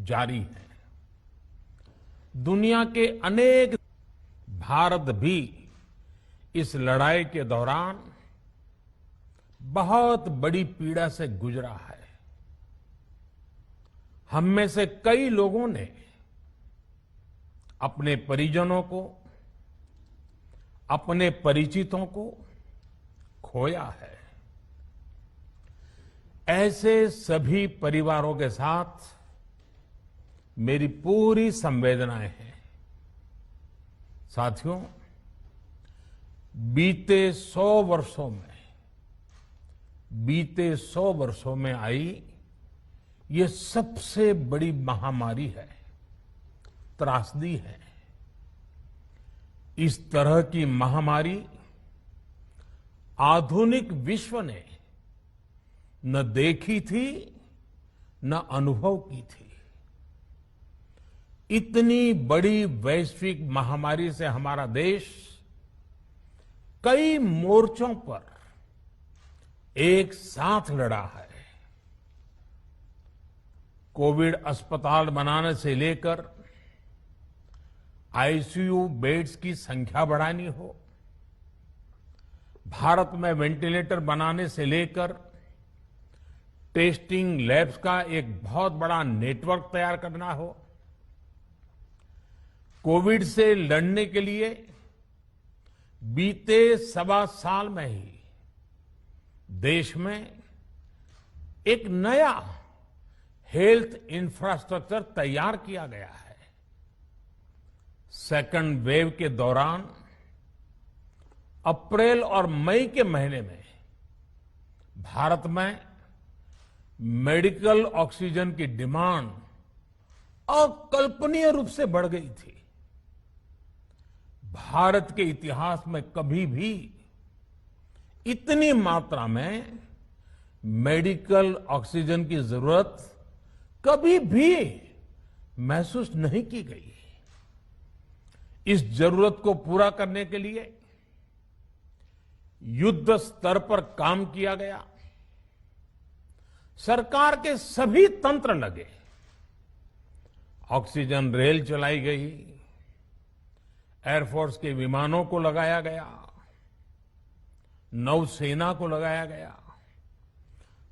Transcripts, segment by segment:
जारी है। दुनिया के अनेक भारत भी इस लड़ाई के दौरान बहुत बड़ी पीड़ा से गुजरा है। हम में से कई लोगों ने अपने परिजनों को, अपने परिचितों को खोया है। ऐसे सभी परिवारों के साथ मेरी पूरी संवेदनाएं हैं। साथियों, बीते 100 वर्षों में आई ये सबसे बड़ी महामारी है, त्रासदी है। इस तरह की महामारी आधुनिक विश्व ने न देखी थी, न अनुभव की थी। इतनी बड़ी वैश्विक महामारी से हमारा देश कई मोर्चों पर एक साथ लड़ा है। कोविड अस्पताल बनाने से लेकर आईसीयू बेड्स की संख्या बढ़ानी हो, भारत में वेंटिलेटर बनाने से लेकर टेस्टिंग लैब्स का एक बहुत बड़ा नेटवर्क तैयार करना हो, कोविड से लड़ने के लिए बीते 1.25 साल में ही देश में एक नया हेल्थ इंफ्रास्ट्रक्चर तैयार किया गया है। सेकंड वेव के दौरान अप्रैल और मई के महीने में भारत में मेडिकल ऑक्सीजन की डिमांड अकल्पनीय रूप से बढ़ गई थी। भारत के इतिहास में कभी भी इतनी मात्रा में मेडिकल ऑक्सीजन की जरूरत कभी भी महसूस नहीं की गई। इस जरूरत को पूरा करने के लिए युद्ध स्तर पर काम किया गया। सरकार के सभी तंत्र लगे। ऑक्सीजन रेल चलाई गई, एयरफोर्स के विमानों को लगाया गया, नौसेना को लगाया गया।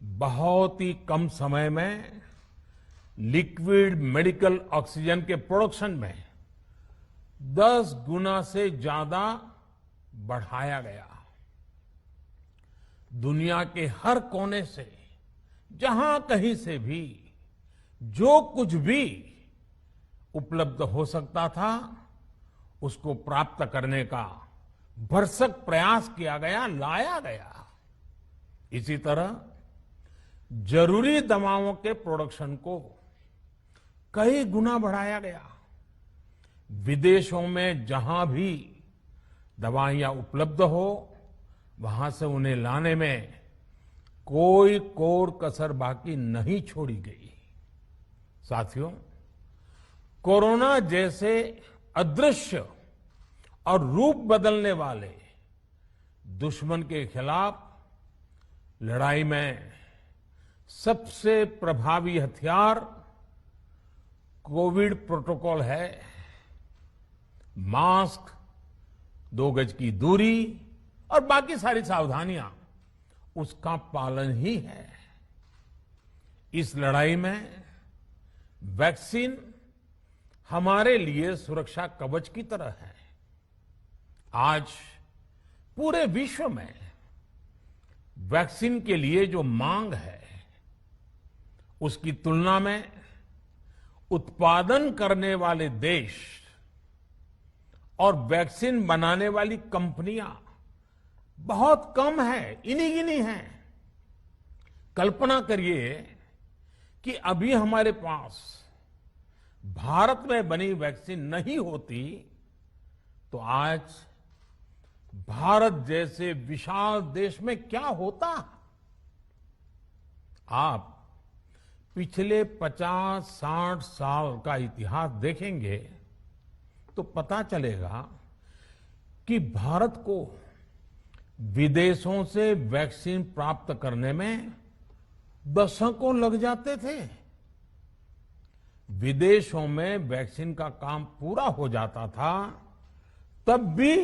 बहुत ही कम समय में लिक्विड मेडिकल ऑक्सीजन के प्रोडक्शन में 10 गुना से ज्यादा बढ़ाया गया। दुनिया के हर कोने से, जहां कहीं से भी जो कुछ भी उपलब्ध हो सकता था, उसको प्राप्त करने का भरसक प्रयास किया गया, लाया गया। इसी तरह जरूरी दवाओं के प्रोडक्शन को कई गुना बढ़ाया गया। विदेशों में जहां भी दवाइयां उपलब्ध हो, वहां से उन्हें लाने में कोई कोर कसर बाकी नहीं छोड़ी गई। साथियों, कोरोना जैसे अदृश्य और रूप बदलने वाले दुश्मन के खिलाफ लड़ाई में सबसे प्रभावी हथियार कोविड प्रोटोकॉल है। मास्क, 2 गज की दूरी और बाकी सारी सावधानियां, उसका पालन ही है। इस लड़ाई में वैक्सीन हमारे लिए सुरक्षा कवच की तरह है। आज पूरे विश्व में वैक्सीन के लिए जो मांग है, उसकी तुलना में उत्पादन करने वाले देश और वैक्सीन बनाने वाली कंपनियां बहुत कम है, इन्हीं गिनी हैं। कल्पना करिए कि अभी हमारे पास भारत में बनी वैक्सीन नहीं होती तो आज भारत जैसे विशाल देश में क्या होता। आप पिछले 50-60 साल का इतिहास देखेंगे तो पता चलेगा कि भारत को विदेशों से वैक्सीन प्राप्त करने में दशकों लग जाते थे। विदेशों में वैक्सीन का काम पूरा हो जाता था, तब भी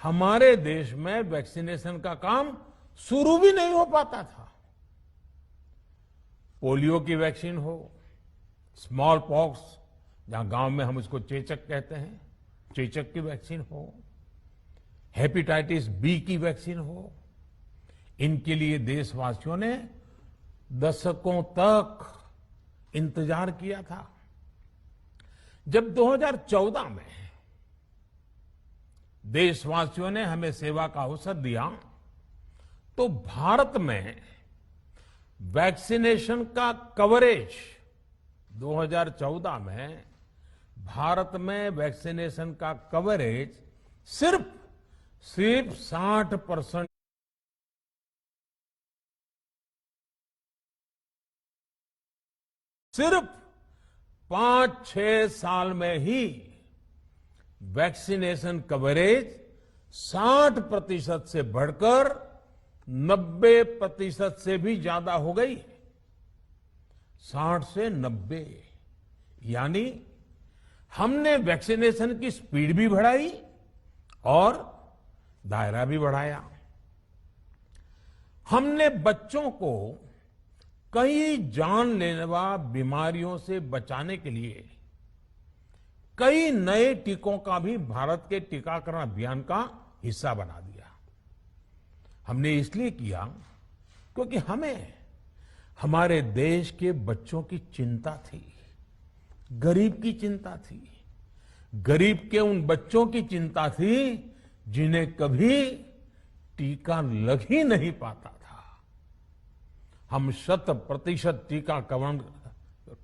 हमारे देश में वैक्सीनेशन का काम शुरू भी नहीं हो पाता था। पोलियो की वैक्सीन हो, स्मॉल पॉक्स, जहां गांव में हम उसको चेचक कहते हैं, चेचक की वैक्सीन हो, हेपेटाइटिस बी की वैक्सीन हो, इनके लिए देशवासियों ने दशकों तक इंतजार किया था। जब 2014 में देशवासियों ने हमें सेवा का अवसर दिया, तो भारत में वैक्सीनेशन का कवरेज 2014 में भारत में वैक्सीनेशन का कवरेज सिर्फ 60%। सिर्फ 5-6 साल में ही वैक्सीनेशन कवरेज 60% से बढ़कर 90% से भी ज्यादा हो गई। 60 से 90, यानी हमने वैक्सीनेशन की स्पीड भी बढ़ाई और दायरा भी बढ़ाया। हमने बच्चों को कई जानलेवा बीमारियों से बचाने के लिए कई नए टीकों का भी भारत के टीकाकरण अभियान का हिस्सा बना दिया। हमने इसलिए किया क्योंकि हमें हमारे देश के बच्चों की चिंता थी, गरीब की चिंता थी, गरीब के उन बच्चों की चिंता थी जिन्हें कभी टीका लग ही नहीं पाता था। हम 100%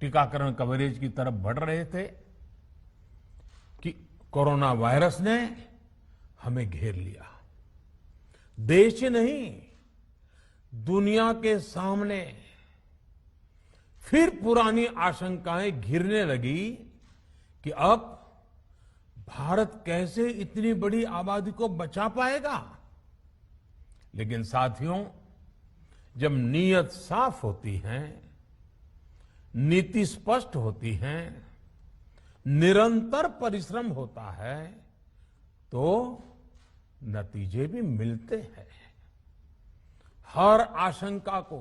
टीकाकरण कवरेज की तरफ बढ़ रहे थे कि कोरोना वायरस ने हमें घेर लिया। देश ही नहीं, दुनिया के सामने फिर पुरानी आशंकाएं घिरने लगी कि अब भारत कैसे इतनी बड़ी आबादी को बचा पाएगा। लेकिन साथियों, जब नीयत साफ होती है, नीति स्पष्ट होती है, निरंतर परिश्रम होता है, तो नतीजे भी मिलते हैं। हर आशंका को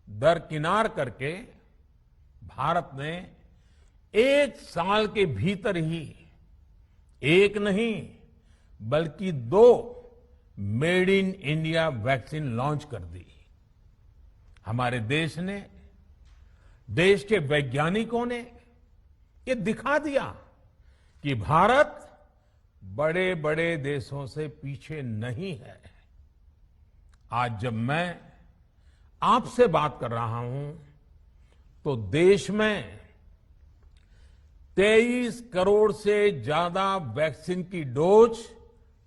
दरकिनार करके भारत ने 1 साल के भीतर ही एक नहीं बल्कि 2 made in India vaccine launch कर दी। हमारे देश ने, देश के वैज्ञानिकों ने ये दिखा दिया कि भारत बड़े बड़े देशों से पीछे नहीं है। आज जब मैं आपसे बात कर रहा हूं, तो देश में 23 करोड़ से ज्यादा वैक्सीन की डोज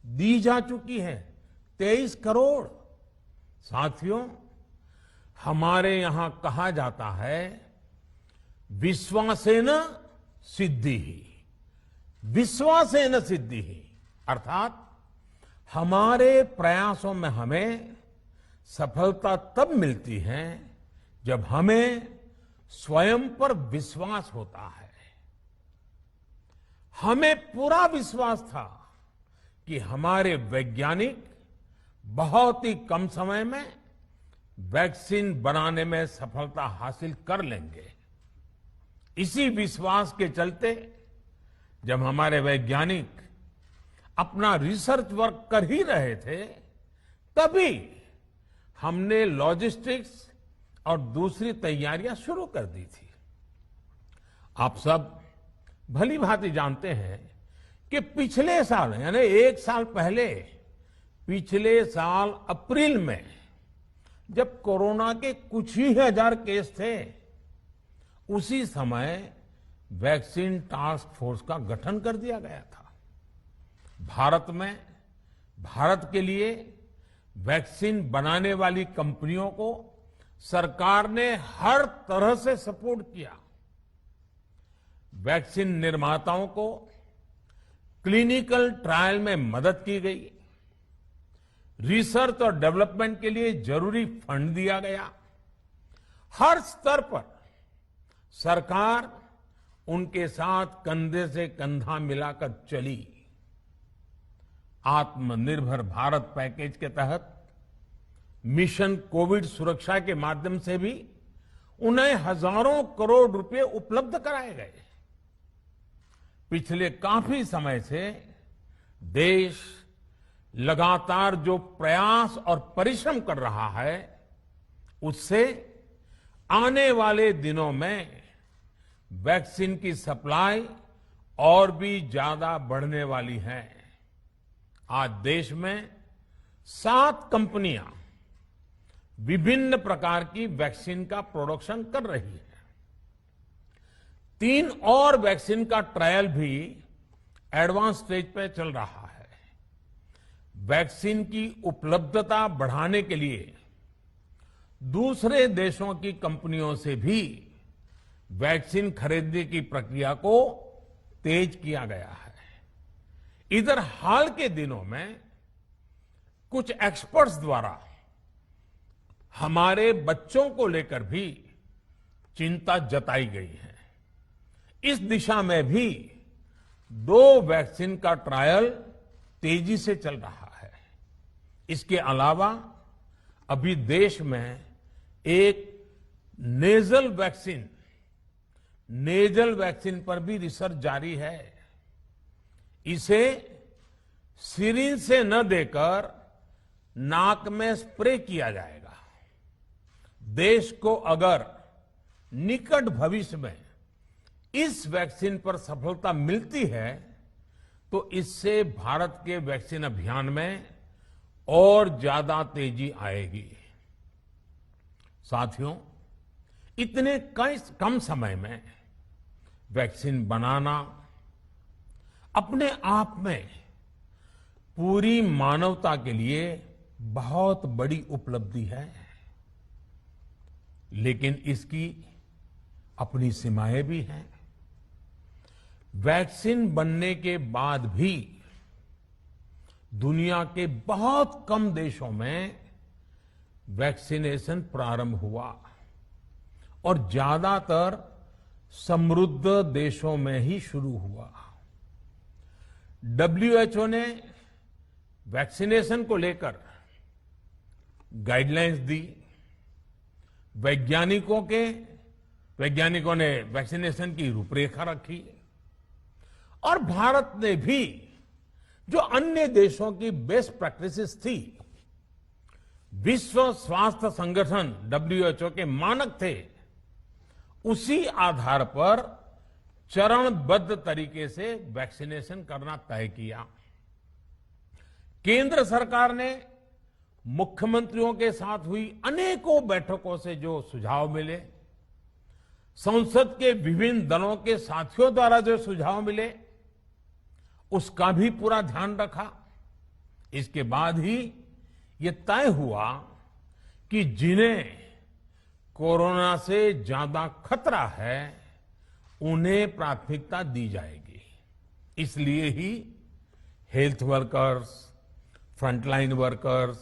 दी जा चुकी है। 23 करोड़। साथियों, हमारे यहां कहा जाता है, विश्वासेन सिद्धिः, विश्वासेन सिद्धिः, अर्थात हमारे प्रयासों में हमें सफलता तब मिलती है जब हमें स्वयं पर विश्वास होता है। हमें पूरा विश्वास था कि हमारे वैज्ञानिक बहुत ही कम समय में वैक्सीन बनाने में सफलता हासिल कर लेंगे। इसी विश्वास के चलते जब हमारे वैज्ञानिक अपना रिसर्च वर्क कर ही रहे थे, तभी हमने लॉजिस्टिक्स और दूसरी तैयारियां शुरू कर दी थी। आप सब भली भांति जानते हैं कि पिछले साल, यानी 1 साल पहले, पिछले साल अप्रैल में जब कोरोना के कुछ ही हजार केस थे, उसी समय वैक्सीन टास्क फोर्स का गठन कर दिया गया था। भारत में, भारत के लिए वैक्सीन बनाने वाली कंपनियों को सरकार ने हर तरह से सपोर्ट किया। वैक्सीन निर्माताओं को क्लिनिकल ट्रायल में मदद की गई, रिसर्च और डेवलपमेंट के लिए जरूरी फंड दिया गया। हर स्तर पर सरकार उनके साथ कंधे से कंधा मिलाकर चली। आत्मनिर्भर भारत पैकेज के तहत मिशन कोविड सुरक्षा के माध्यम से भी उन्हें हजारों करोड़ रुपए उपलब्ध कराए गए। पिछले काफी समय से देश लगातार जो प्रयास और परिश्रम कर रहा है, उससे आने वाले दिनों में वैक्सीन की सप्लाई और भी ज्यादा बढ़ने वाली है। आज देश में 7 कंपनियां विभिन्न प्रकार की वैक्सीन का प्रोडक्शन कर रही है। 3 और वैक्सीन का ट्रायल भी एडवांस स्टेज पे चल रहा है। वैक्सीन की उपलब्धता बढ़ाने के लिए दूसरे देशों की कंपनियों से भी वैक्सीन खरीदने की प्रक्रिया को तेज किया गया है। इधर हाल के दिनों में कुछ एक्सपर्ट्स द्वारा हमारे बच्चों को लेकर भी चिंता जताई गई है। इस दिशा में भी 2 वैक्सीन का ट्रायल तेजी से चल रहा है। इसके अलावा अभी देश में एक नेजल वैक्सीन पर भी रिसर्च जारी है। इसे सिरिंज से न देकर नाक में स्प्रे किया जाएगा। देश को अगर निकट भविष्य में इस वैक्सीन पर सफलता मिलती है तो इससे भारत के वैक्सीन अभियान में और ज्यादा तेजी आएगी। साथियों, इतने कम समय में वैक्सीन बनाना अपने आप में पूरी मानवता के लिए बहुत बड़ी उपलब्धि है, लेकिन इसकी अपनी सीमाएं भी हैं। वैक्सीन बनने के बाद भी दुनिया के बहुत कम देशों में वैक्सीनेशन प्रारंभ हुआ और ज्यादातर समृद्ध देशों में ही शुरू हुआ। WHO ने वैक्सीनेशन को लेकर गाइडलाइंस दी। वैज्ञानिकों ने वैक्सीनेशन की रूपरेखा रखी और भारत ने भी जो अन्य देशों की बेस्ट प्रैक्टिसेस थी, विश्व स्वास्थ्य संगठन WHO के मानक थे, उसी आधार पर चरणबद्ध तरीके से वैक्सीनेशन करना तय किया। केंद्र सरकार ने मुख्यमंत्रियों के साथ हुई अनेकों बैठकों से जो सुझाव मिले, संसद के विभिन्न दलों के साथियों द्वारा जो सुझाव मिले, उसका भी पूरा ध्यान रखा। इसके बाद ही ये तय हुआ कि जिन्हें कोरोना से ज्यादा खतरा है उन्हें प्राथमिकता दी जाएगी। इसलिए ही हेल्थ वर्कर्स, फ्रंटलाइन वर्कर्स,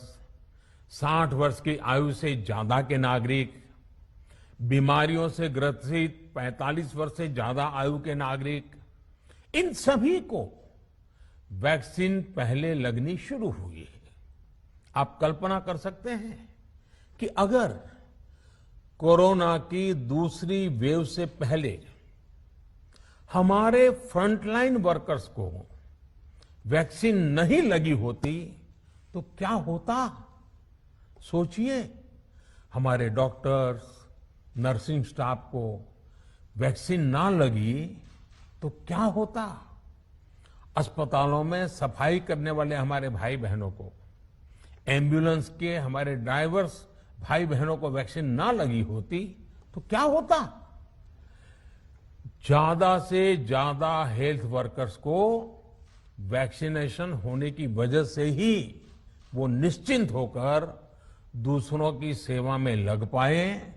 60 वर्ष की आयु से ज्यादा के नागरिक, बीमारियों से ग्रसित 45 वर्ष से ज्यादा आयु के नागरिक, इन सभी को वैक्सीन पहले लगनी शुरू हुई है। आप कल्पना कर सकते हैं कि अगर कोरोना की दूसरी वेव से पहले हमारे फ्रंटलाइन वर्कर्स को वैक्सीन नहीं लगी होती तो क्या होता? सोचिए, हमारे डॉक्टर्स, नर्सिंग स्टाफ को वैक्सीन ना लगी तो क्या होता? अस्पतालों में सफाई करने वाले हमारे भाई बहनों को, एम्बुलेंस के हमारे ड्राइवर्स भाई बहनों को वैक्सीन ना लगी होती तो क्या होता? ज्यादा से ज्यादा हेल्थ वर्कर्स को वैक्सीनेशन होने की वजह से ही वो निश्चिंत होकर दूसरों की सेवा में लग पाए,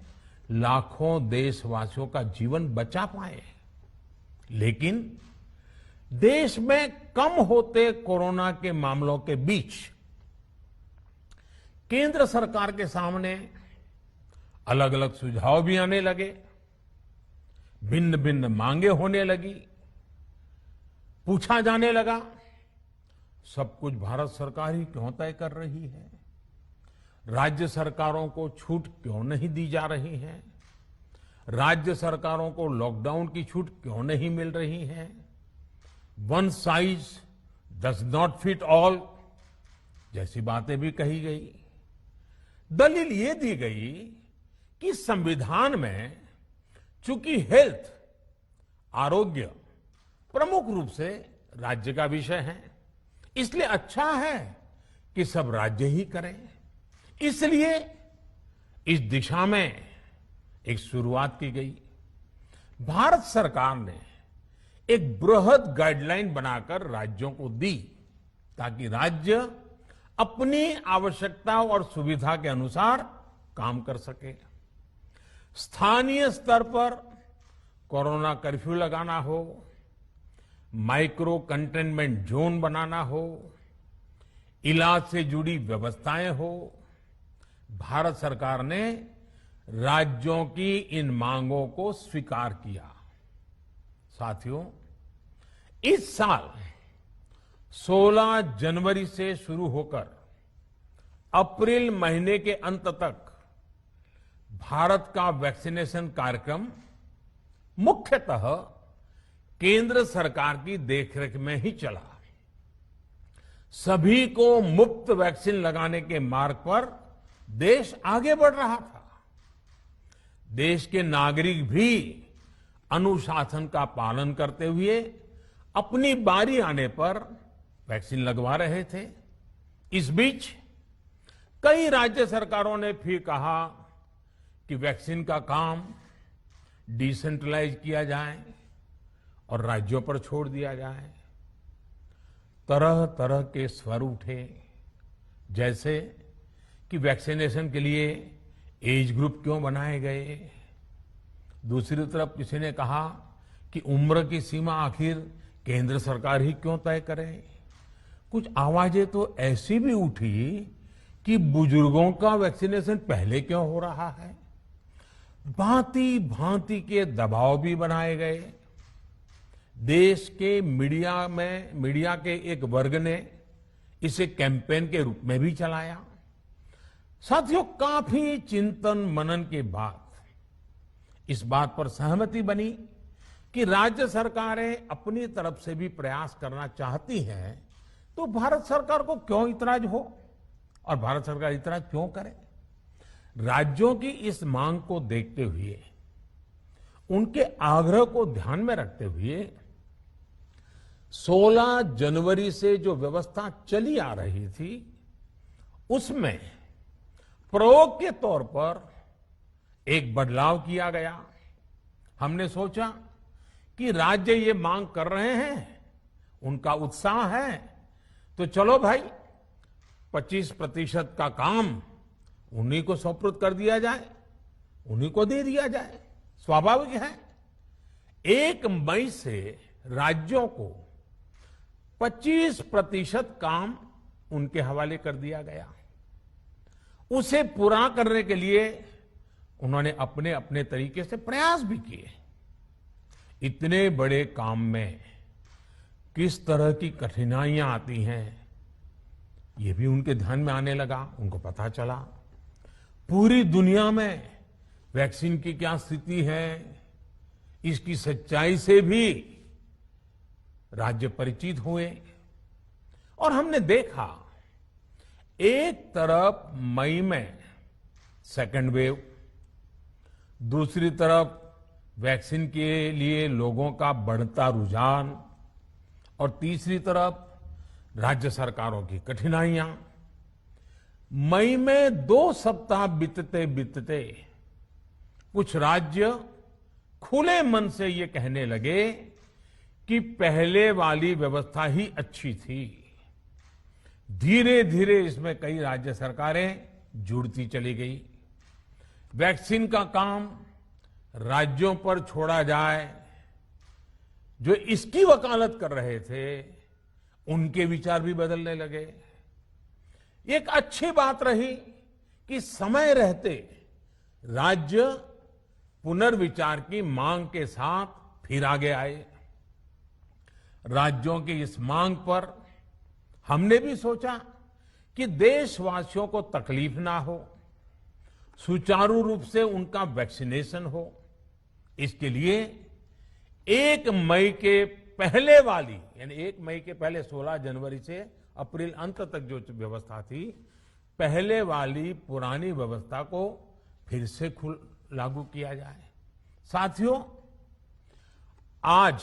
लाखों देशवासियों का जीवन बचा पाए। लेकिन देश में कम होते कोरोना के मामलों के बीच केंद्र सरकार के सामने अलग अलग सुझाव भी आने लगे। भिन्न भिन्न मांगे होने लगी, पूछा जाने लगा सब कुछ भारत सरकार ही क्यों तय कर रही है, राज्य सरकारों को छूट क्यों नहीं दी जा रही है, राज्य सरकारों को लॉकडाउन की छूट क्यों नहीं मिल रही है, one size does not fit all जैसी बातें भी कही गई। दलील ये दी गई कि संविधान में चूंकि हेल्थ, आरोग्य प्रमुख रूप से राज्य का विषय है, इसलिए अच्छा है कि सब राज्य ही करें। इसलिए इस दिशा में एक शुरुआत की गई। भारत सरकार ने एक बृहद गाइडलाइन बनाकर राज्यों को दी ताकि राज्य अपनी आवश्यकता और सुविधा के अनुसार काम कर सके। स्थानीय स्तर पर कोरोना कर्फ्यू लगाना हो, माइक्रो कंटेनमेंट जोन बनाना हो, इलाज से जुड़ी व्यवस्थाएं हो, भारत सरकार ने राज्यों की इन मांगों को स्वीकार किया। साथियों, इस साल 16 जनवरी से शुरू होकर अप्रैल महीने के अंत तक भारत का वैक्सीनेशन कार्यक्रम मुख्यतः केंद्र सरकार की देखरेख में ही चला। सभी को मुफ्त वैक्सीन लगाने के मार्ग पर देश आगे बढ़ रहा था। देश के नागरिक भी अनुशासन का पालन करते हुए अपनी बारी आने पर वैक्सीन लगवा रहे थे। इस बीच कई राज्य सरकारों ने फिर कहा कि वैक्सीन का काम डिसेंट्रलाइज किया जाए और राज्यों पर छोड़ दिया जाए। तरह तरह के स्वर उठे, जैसे कि वैक्सीनेशन के लिए एज ग्रुप क्यों बनाए गए। दूसरी तरफ किसी ने कहा कि उम्र की सीमा आखिर केंद्र सरकार ही क्यों तय करे। कुछ आवाजें तो ऐसी भी उठी कि बुजुर्गों का वैक्सीनेशन पहले क्यों हो रहा है। भांति भांति के दबाव भी बनाए गए। देश के मीडिया के एक वर्ग ने इसे कैंपेन के रूप में भी चलाया। साथियों, काफी चिंतन मनन के बाद इस बात पर सहमति बनी कि राज्य सरकारें अपनी तरफ से भी प्रयास करना चाहती हैं, तो भारत सरकार को क्यों इतराज हो और भारत सरकार इतराज क्यों करे। राज्यों की इस मांग को देखते हुए, उनके आग्रह को ध्यान में रखते हुए 16 जनवरी से जो व्यवस्था चली आ रही थी, उसमें प्रयोग के तौर पर एक बदलाव किया गया। हमने सोचा कि राज्य ये मांग कर रहे हैं, उनका उत्साह है, तो चलो भाई 25% का काम उन्हीं को सुपुर्द कर दिया जाए, उन्हीं को दे दिया जाए। स्वाभाविक है 1 मई से राज्यों को 25% काम उनके हवाले कर दिया गया। उसे पूरा करने के लिए उन्होंने अपने अपने तरीके से प्रयास भी किए। इतने बड़े काम में किस तरह की कठिनाइयां आती हैं, ये भी उनके ध्यान में आने लगा। उनको पता चला पूरी दुनिया में वैक्सीन की क्या स्थिति है, इसकी सच्चाई से भी राज्य परिचित हुए। और हमने देखा, एक तरफ मई में सेकेंड वेव, दूसरी तरफ वैक्सीन के लिए लोगों का बढ़ता रुझान, और तीसरी तरफ राज्य सरकारों की कठिनाइयां। मई में 2 सप्ताह बीतते बीतते कुछ राज्य खुले मन से ये कहने लगे कि पहले वाली व्यवस्था ही अच्छी थी। धीरे धीरे इसमें कई राज्य सरकारें जुड़ती चली गई। वैक्सीन का काम राज्यों पर छोड़ा जाए, जो इसकी वकालत कर रहे थे, उनके विचार भी बदलने लगे। एक अच्छी बात रही कि समय रहते राज्य पुनर्विचार की मांग के साथ फिर आगे आए। राज्यों की इस मांग पर हमने भी सोचा कि देशवासियों को तकलीफ ना हो, सुचारू रूप से उनका वैक्सीनेशन हो। इसके लिए 1 मई के पहले वाली, यानी 1 मई के पहले 16 जनवरी से अप्रैल अंत तक जो व्यवस्था थी, पहले वाली पुरानी व्यवस्था को फिर से लागू किया जाए। साथियों, आज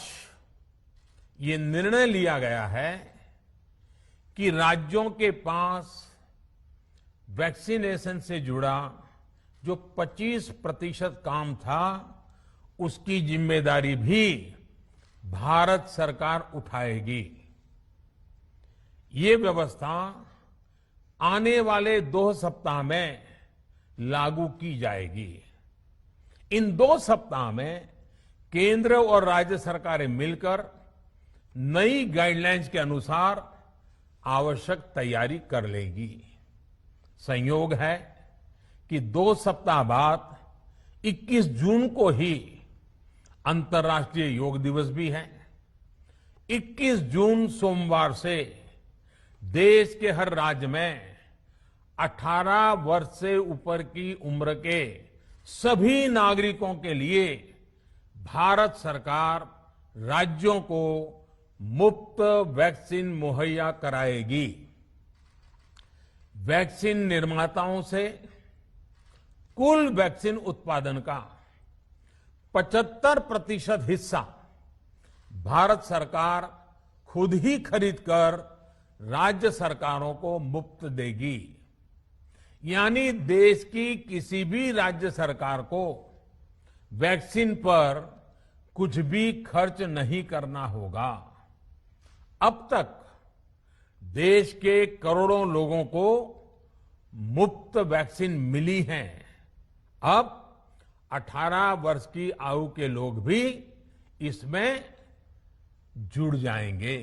ये निर्णय लिया गया है कि राज्यों के पास वैक्सीनेशन से जुड़ा जो 25% काम था, उसकी जिम्मेदारी भी भारत सरकार उठाएगी। ये व्यवस्था आने वाले 2 सप्ताह में लागू की जाएगी। इन 2 सप्ताह में केंद्र और राज्य सरकारें मिलकर नई गाइडलाइंस के अनुसार आवश्यक तैयारी कर लेगी। संयोग है कि 2 सप्ताह बाद 21 जून को ही अंतर्राष्ट्रीय योग दिवस भी है। 21 जून सोमवार से देश के हर राज्य में 18 वर्ष से ऊपर की उम्र के सभी नागरिकों के लिए भारत सरकार राज्यों को मुफ्त वैक्सीन मुहैया कराएगी। वैक्सीन निर्माताओं से कुल वैक्सीन उत्पादन का 75% हिस्सा भारत सरकार खुद ही खरीदकर राज्य सरकारों को मुफ्त देगी। यानी देश की किसी भी राज्य सरकार को वैक्सीन पर कुछ भी खर्च नहीं करना होगा। अब तक देश के करोड़ों लोगों को मुफ्त वैक्सीन मिली है। अब 18 वर्ष की आयु के लोग भी इसमें जुड़ जाएंगे।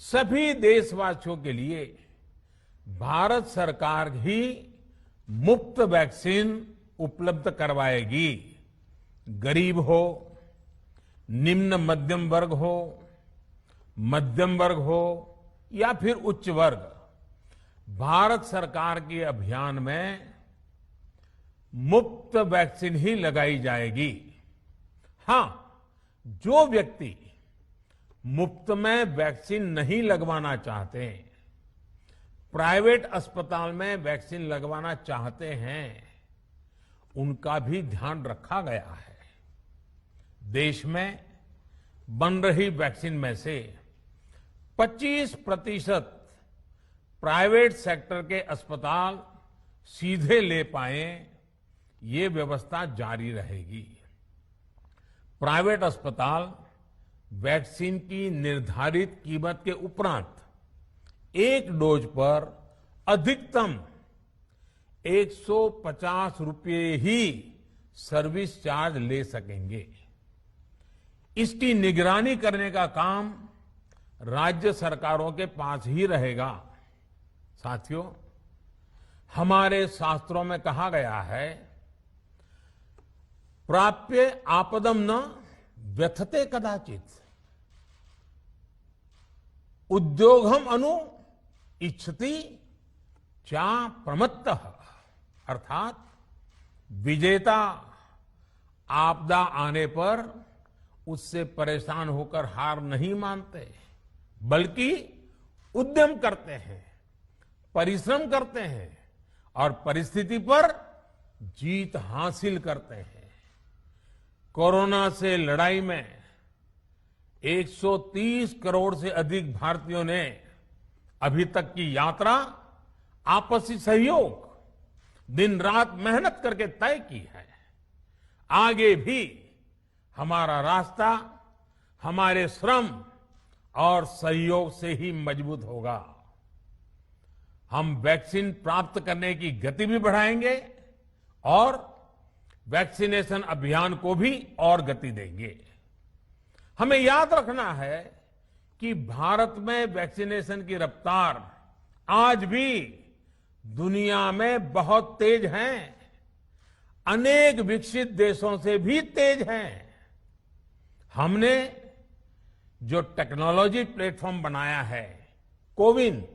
सभी देशवासियों के लिए भारत सरकार ही मुफ्त वैक्सीन उपलब्ध करवाएगी। गरीब हो, निम्न मध्यम वर्ग हो, मध्यम वर्ग हो या फिर उच्च वर्ग, भारत सरकार के अभियान में मुफ्त वैक्सीन ही लगाई जाएगी। हां, जो व्यक्ति मुफ्त में वैक्सीन नहीं लगवाना चाहते, प्राइवेट अस्पताल में वैक्सीन लगवाना चाहते हैं, उनका भी ध्यान रखा गया है। देश में बन रही वैक्सीन में से 25% प्राइवेट सेक्टर के अस्पताल सीधे ले पाए, ये व्यवस्था जारी रहेगी। प्राइवेट अस्पताल वैक्सीन की निर्धारित कीमत के उपरांत एक डोज पर अधिकतम 150 रुपये ही सर्विस चार्ज ले सकेंगे। इसकी निगरानी करने का काम राज्य सरकारों के पास ही रहेगा। साथियों, हमारे शास्त्रों में कहा गया है, प्राप्य आपदम न व्यथते कदाचित, उद्योगम अनु इच्छति चा प्रमत्तः। अर्थात विजेता आपदा आने पर उससे परेशान होकर हार नहीं मानते, बल्कि उद्यम करते हैं, परिश्रम करते हैं और परिस्थिति पर जीत हासिल करते हैं। कोरोना से लड़ाई में 130 करोड़ से अधिक भारतीयों ने अभी तक की यात्रा आपसी सहयोग, दिन रात मेहनत करके तय की है। आगे भी हमारा रास्ता हमारे श्रम और सहयोग से ही मजबूत होगा। हम वैक्सीन प्राप्त करने की गति भी बढ़ाएंगे और वैक्सीनेशन अभियान को भी और गति देंगे। हमें याद रखना है कि भारत में वैक्सीनेशन की रफ्तार आज भी दुनिया में बहुत तेज है। अनेक विकसित देशों से भी तेज हैं। हमने जो टेक्नोलॉजी प्लेटफॉर्म बनाया है कोविन,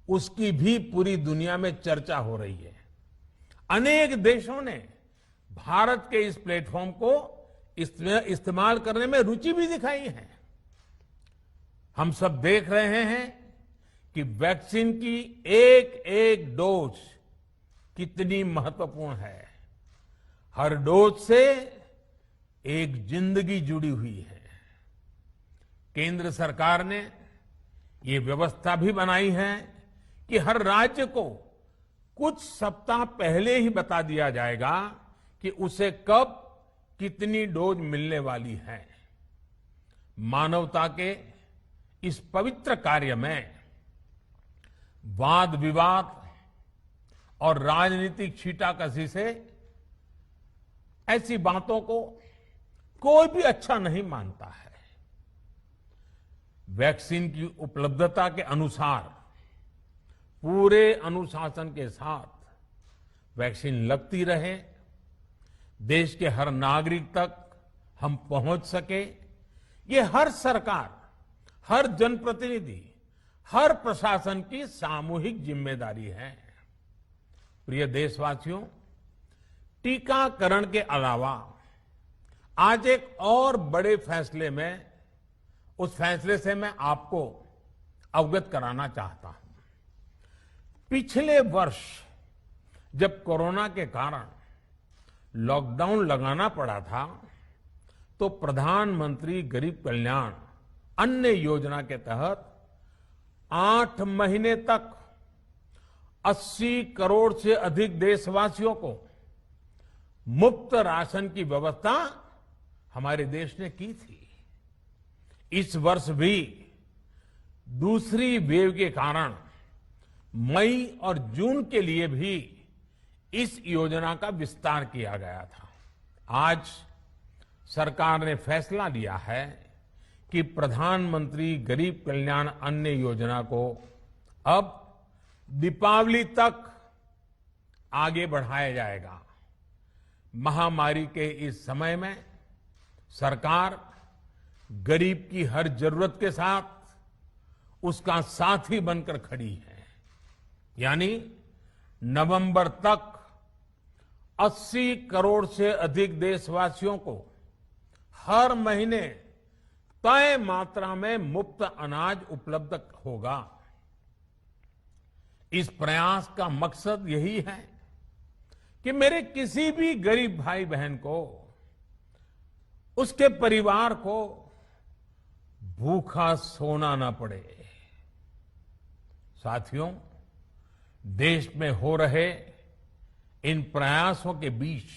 उसकी भी पूरी दुनिया में चर्चा हो रही है। अनेक देशों ने भारत के इस प्लेटफॉर्म को इस्तेमाल करने में रुचि भी दिखाई है। हम सब देख रहे हैं कि वैक्सीन की एक एक डोज कितनी महत्वपूर्ण है। हर डोज से एक जिंदगी जुड़ी हुई है। केंद्र सरकार ने ये व्यवस्था भी बनाई है कि हर राज्य को कुछ सप्ताह पहले ही बता दिया जाएगा कि उसे कब कितनी डोज मिलने वाली है। मानवता के इस पवित्र कार्य में वाद विवाद और राजनीतिक छींटाकशी से ऐसी बातों को कोई भी अच्छा नहीं मानता है। वैक्सीन की उपलब्धता के अनुसार पूरे अनुशासन के साथ वैक्सीन लगती रहे, देश के हर नागरिक तक हम पहुंच सके, ये हर सरकार, हर जनप्रतिनिधि, हर प्रशासन की सामूहिक जिम्मेदारी है। प्रिय देशवासियों, टीकाकरण के अलावा आज एक और बड़े फैसले में, उस फैसले से मैं आपको अवगत कराना चाहता हूं। पिछले वर्ष जब कोरोना के कारण लॉकडाउन लगाना पड़ा था, तो प्रधानमंत्री गरीब कल्याण अन्न योजना के तहत 8 महीने तक 80 करोड़ से अधिक देशवासियों को मुफ्त राशन की व्यवस्था हमारे देश ने की थी। इस वर्ष भी दूसरी वेव के कारण मई और जून के लिए भी इस योजना का विस्तार किया गया था। आज सरकार ने फैसला लिया है कि प्रधानमंत्री गरीब कल्याण अन्न योजना को अब दीपावली तक आगे बढ़ाया जाएगा। महामारी के इस समय में सरकार गरीब की हर जरूरत के साथ उसका साथी बनकर खड़ी है। यानी नवंबर तक 80 करोड़ से अधिक देशवासियों को हर महीने तय मात्रा में मुफ्त अनाज उपलब्ध होगा। इस प्रयास का मकसद यही है कि मेरे किसी भी गरीब भाई बहन को, उसके परिवार को भूखा सोना ना पड़े। साथियों, देश में हो रहे इन प्रयासों के बीच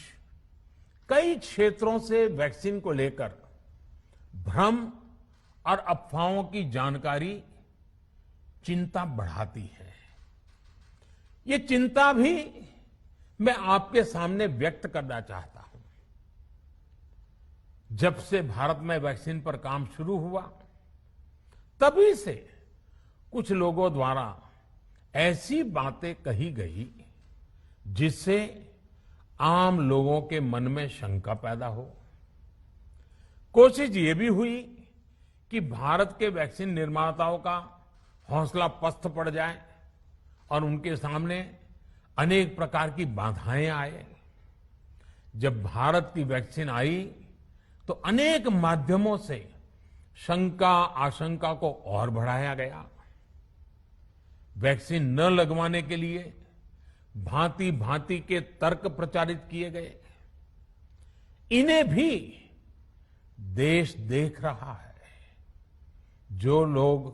कई क्षेत्रों से वैक्सीन को लेकर भ्रम और अफवाहों की जानकारी चिंता बढ़ाती है। ये चिंता भी मैं आपके सामने व्यक्त करना चाहता हूं। जब से भारत में वैक्सीन पर काम शुरू हुआ, तभी से कुछ लोगों द्वारा ऐसी बातें कही गई जिससे आम लोगों के मन में शंका पैदा हो। कोशिश ये भी हुई कि भारत के वैक्सीन निर्माताओं का हौसला पस्त पड़ जाए और उनके सामने अनेक प्रकार की बाधाएं आए। जब भारत की वैक्सीन आई तो अनेक माध्यमों से शंका आशंका को और बढ़ाया गया। वैक्सीन न लगवाने के लिए भांति भांति के तर्क प्रचारित किए गए। इन्हें भी देश देख रहा है। जो लोग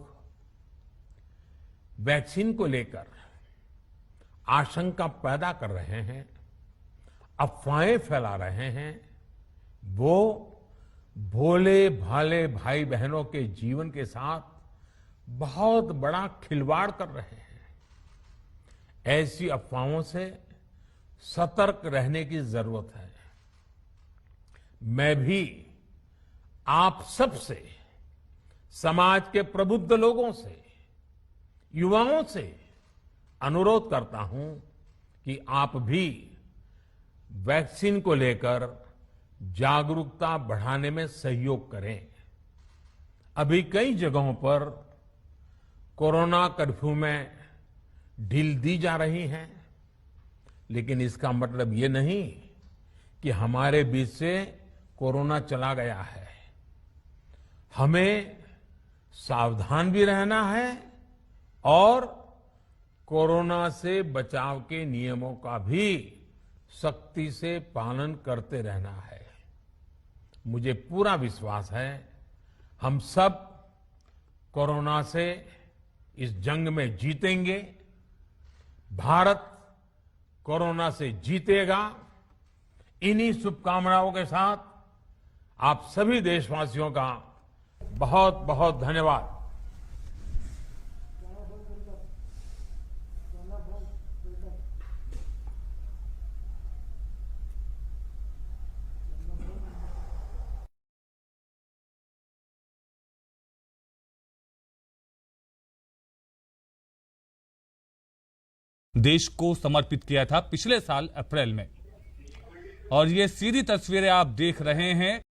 वैक्सीन को लेकर आशंका पैदा कर रहे हैं, अफवाहें फैला रहे हैं, वो भोले भाले भाई बहनों के जीवन के साथ बहुत बड़ा खिलवाड़ कर रहे हैं। ऐसी अफवाहों से सतर्क रहने की जरूरत है। मैं भी आप सबसे, समाज के प्रबुद्ध लोगों से, युवाओं से अनुरोध करता हूं कि आप भी वैक्सीन को लेकर जागरूकता बढ़ाने में सहयोग करें। अभी कई जगहों पर कोरोना कर्फ्यू में ढील दी जा रही है, लेकिन इसका मतलब ये नहीं कि हमारे बीच से कोरोना चला गया है। हमें सावधान भी रहना है और कोरोना से बचाव के नियमों का भी सख्ती से पालन करते रहना है। मुझे पूरा विश्वास है हम सब कोरोना से इस जंग में जीतेंगे। भारत कोरोना से जीतेगा। इन्हीं शुभकामनाओं के साथ आप सभी देशवासियों का बहुत बहुत धन्यवाद। देश को समर्पित किया था पिछले साल अप्रैल में, और ये सीधी तस्वीरें आप देख रहे हैं।